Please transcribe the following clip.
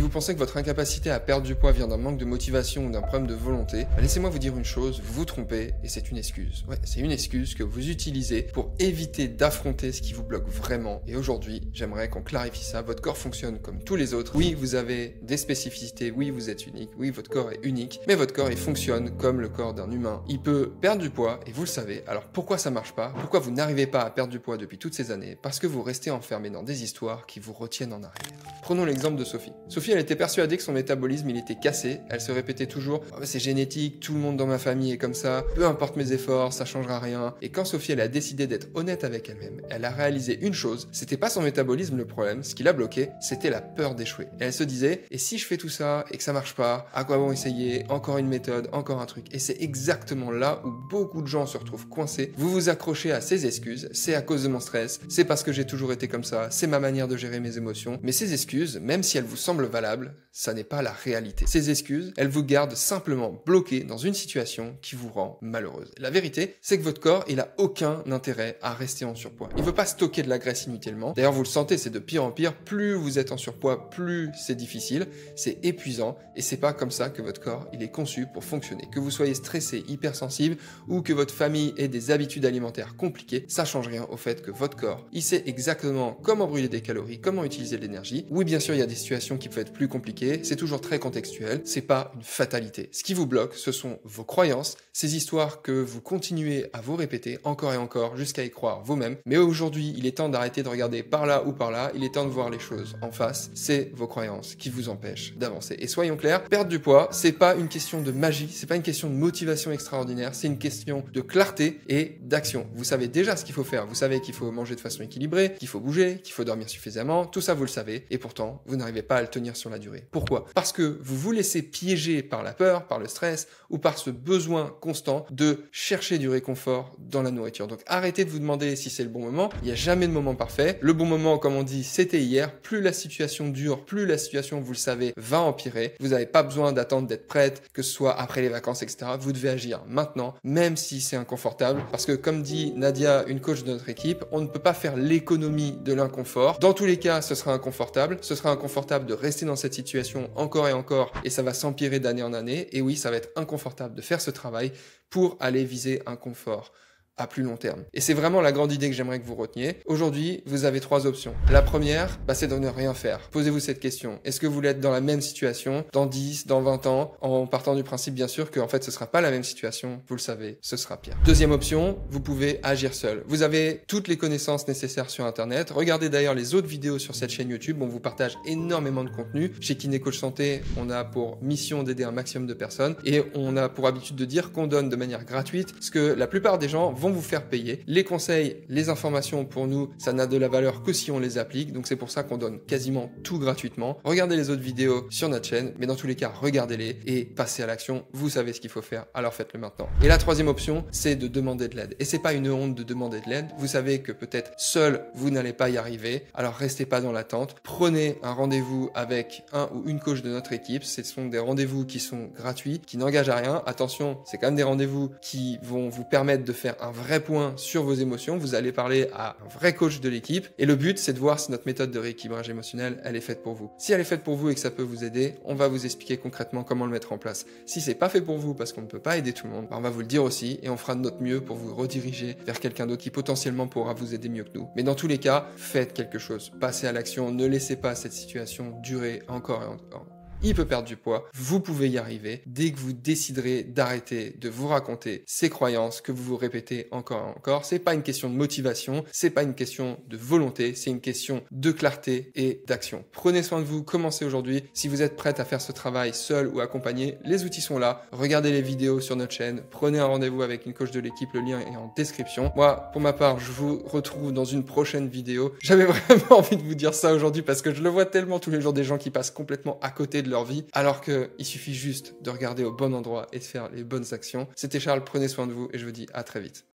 vous pensez que votre incapacité à perdre du poids vient d'un manque de motivation ou d'un problème de volonté, laissez-moi vous dire une chose, vous vous trompez et c'est une excuse. Ouais, c'est une excuse que vous utilisez pour éviter d'affronter ce qui vous bloque vraiment. Et aujourd'hui, j'aimerais qu'on clarifie ça. Votre corps fonctionne comme tous les autres. Oui, vous avez des spécificités. Oui, vous êtes unique. Oui, votre corps est unique. Mais votre corps, il fonctionne comme le corps d'un humain. Il peut perdre du poids et vous le savez. Alors pourquoi ça marche pas? Pourquoi vous n'arrivez pas à perdre du poids depuis toutes ces années? Parce que vous restez enfermé dans des histoires qui vous retiennent en arrière. Prenons l'exemple de Sophie. Sophie, elle était persuadée que son métabolisme, il était cassé. Elle se répétait toujours oh, c'est génétique, tout le monde dans ma famille est comme ça, peu importe mes efforts, ça changera rien. Et quand Sophie, elle a décidé d'être honnête avec elle-même, elle a réalisé une chose, c'était pas son métabolisme le problème, ce qui l'a bloqué, c'était la peur d'échouer. Et elle se disait, et si je fais tout ça et que ça marche pas, à quoi bon essayer, encore une méthode, encore un truc. Et c'est exactement là où beaucoup de gens se retrouvent coincés. Vous vous accrochez à ces excuses, c'est à cause de mon stress, c'est parce que j'ai toujours été comme ça, c'est ma manière de gérer mes émotions. Mais ces excuses, même si elles vous semblent valables, ça n'est pas la réalité. Ces excuses, elles vous gardent simplement bloqué dans une situation qui vous rend malheureuse. La vérité, c'est que votre corps, il a aucun intérêt à rester en surpoids. Il veut pas stocker de la graisse inutilement. D'ailleurs, vous le sentez, c'est de pire en pire. Plus vous êtes en surpoids, plus c'est difficile, c'est épuisant et c'est pas comme ça que votre corps, il est conçu pour fonctionner. Que vous soyez stressé, hypersensible ou que votre famille ait des habitudes alimentaires compliquées, ça change rien au fait que votre corps, il sait exactement comment brûler des calories, comment utiliser de l'énergie. Oui, bien sûr, il y a des situations qui peuvent être plus compliquées, c'est toujours très contextuel, c'est pas une fatalité. Ce qui vous bloque, ce sont vos croyances, ces histoires que vous continuez à vous répéter encore et encore jusqu'à y croire vous-même. Mais aujourd'hui, il est temps d'arrêter de regarder par là ou par là, il est temps de voir les choses en face. C'est vos croyances qui vous empêchent d'avancer. Et soyons clairs, perdre du poids, c'est pas une question de magie, c'est pas une question de motivation extraordinaire, c'est une question de clarté et d'action. Vous savez déjà ce qu'il faut faire, vous savez qu'il faut manger de façon équilibrée, qu'il faut bouger, qu'il faut dormir suffisamment, tout ça vous le savez, et pourtant, vous n'arrivez pas à le tenir sur la durée. Pourquoi? Parce que vous vous laissez piéger par la peur, par le stress, ou par ce besoin constant de chercher du réconfort dans la nourriture. Donc arrêtez de vous demander si c'est le bon moment, il n'y a jamais de moment parfait. Le bon moment, comme on dit, c'était hier. Plus la situation dure, plus la situation, vous le savez, va empirer. Vous n'avez pas besoin d'attendre d'être prête, que ce soit après les vacances, etc. Vous devez agir maintenant, même si c'est inconfortable. Parce que comme dit Nadia, une coach de notre équipe, on ne peut pas faire l'économie de l'inconfort. Dans tous les cas, ce sera inconfortable. Ce sera inconfortable de rester dans cette situation encore et encore, et ça va s'empirer d'année en année. Et oui, ça va être inconfortable de faire ce travail pour aller viser un confort à plus long terme. Et c'est vraiment la grande idée que j'aimerais que vous reteniez. Aujourd'hui, vous avez 3 options. La première, c'est de ne rien faire. Posez-vous cette question. Est-ce que vous voulez être dans la même situation dans 10, dans 20 ans, en partant du principe, bien sûr, qu'en fait, ce sera pas la même situation. Vous le savez, ce sera pire. Deuxième option, vous pouvez agir seul. Vous avez toutes les connaissances nécessaires sur Internet. Regardez d'ailleurs les autres vidéos sur cette chaîne YouTube. On vous partage énormément de contenu. Chez Kiné Coach Santé, on a pour mission d'aider un maximum de personnes et on a pour habitude de dire qu'on donne de manière gratuite ce que la plupart des gens vont vous faire payer. Les conseils, les informations pour nous, ça n'a de la valeur que si on les applique, donc c'est pour ça qu'on donne quasiment tout gratuitement. Regardez les autres vidéos sur notre chaîne, mais dans tous les cas, regardez-les et passez à l'action. Vous savez ce qu'il faut faire, alors faites-le maintenant. Et la troisième option, c'est de demander de l'aide. Et c'est pas une honte de demander de l'aide. Vous savez que peut-être seul, vous n'allez pas y arriver, alors restez pas dans l'attente. Prenez un rendez-vous avec un ou une coach de notre équipe. Ce sont des rendez-vous qui sont gratuits, qui n'engagent à rien. Attention, c'est quand même des rendez-vous qui vont vous permettre de faire un vrai point sur vos émotions. Vous allez parler à un vrai coach de l'équipe et le but, c'est de voir si notre méthode de rééquilibrage émotionnel, elle est faite pour vous. Si elle est faite pour vous et que ça peut vous aider, on va vous expliquer concrètement comment le mettre en place. Si c'est pas fait pour vous parce qu'on ne peut pas aider tout le monde, on va vous le dire aussi et on fera de notre mieux pour vous rediriger vers quelqu'un d'autre qui potentiellement pourra vous aider mieux que nous. Mais dans tous les cas, faites quelque chose. Passez à l'action. Ne laissez pas cette situation durer encore et encore. Il peut perdre du poids, vous pouvez y arriver dès que vous déciderez d'arrêter de vous raconter ces croyances que vous vous répétez encore et encore. C'est pas une question de motivation, c'est pas une question de volonté, c'est une question de clarté et d'action. Prenez soin de vous, commencez aujourd'hui. Si vous êtes prête à faire ce travail seul ou accompagné, les outils sont là. Regardez les vidéos sur notre chaîne, prenez un rendez-vous avec une coach de l'équipe, le lien est en description. Moi, pour ma part, je vous retrouve dans une prochaine vidéo. J'avais vraiment envie de vous dire ça aujourd'hui parce que je le vois tellement tous les jours des gens qui passent complètement à côté de leur vie, alors qu'il suffit juste de regarder au bon endroit et de faire les bonnes actions. C'était Charles, prenez soin de vous et je vous dis à très vite.